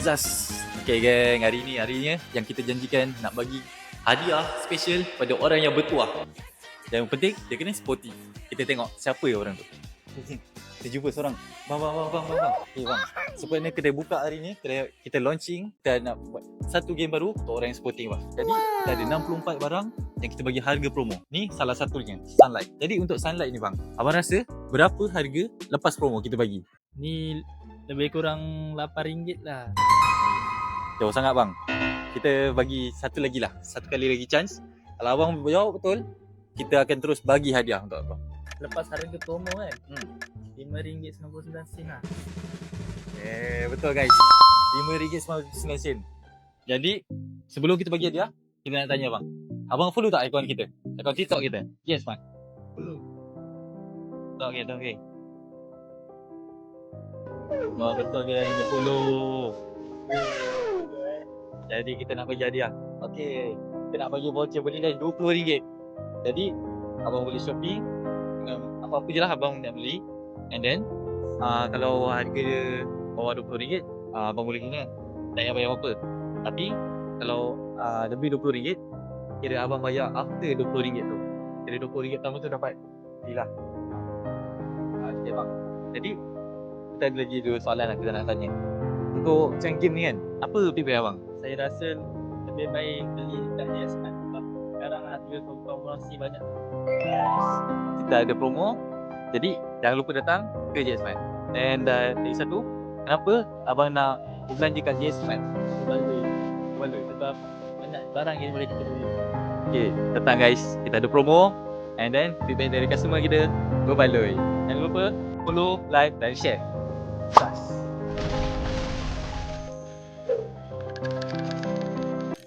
Zas. Okay geng, hari ni yang kita janjikan nak bagi hadiah special pada orang yang bertuah. Dan yang penting, dia kena sporty. Kita tengok siapa orang tu. Kita jumpa seorang. Bang. Okay bang, sebenarnya kedai buka hari ni, kita launching dan nak buat satu game baru untuk orang yang sporting bang. Jadi kita ada 64 barang yang kita bagi harga promo. Ni salah satunya, Sunlight. Jadi untuk Sunlight ni bang, abang rasa berapa harga lepas promo kita bagi? Ni lebih kurang RM8 lah. Jauh sangat bang. Kita bagi satu lagi lah, satu kali lagi chance. Kalau abang jawab betul, kita akan terus bagi hadiah untuk abang. Lepas harga promo kan, RM5.99 lah. Betul guys, RM5.99. Jadi sebelum kita bagi hadiah, kita nak tanya bang, abang follow tak akaun kita? Akaun TikTok kita? Yes bang. Follow. Okay. Oh, betul guys, dia follow. Jadi kita nak bagi hadiah. Okay, kita nak bagi voucher bernilai RM20. Jadi abang boleh shopping apa-apa je lah abang nak beli. And then kalau harga dia bawah RM20, abang boleh kena tak payah bayar apa-apa. Tapi kalau lebih RM20, kira abang bayar after RM20 tu. Kira RM20 pertama tu dapat free lah. Okay bang, jadi kita ada lagi dua soalan lah kita nak tanya. Untuk macam game ni kan, apa lebih baik abang? Saya rasa lebih baik beli kat JSMart sebab sekarang harga promosi banyak. Kita ada promo, jadi jangan lupa datang ke JSMart. Dan lagi satu, kenapa abang nak belanja kat JSMart? Baloi sebab banyak barang yang boleh kita beli. Okay, datang guys, kita ada promo. And then feedback dari customer kita berbaloi. Jangan lupa follow, like dan share. Trust.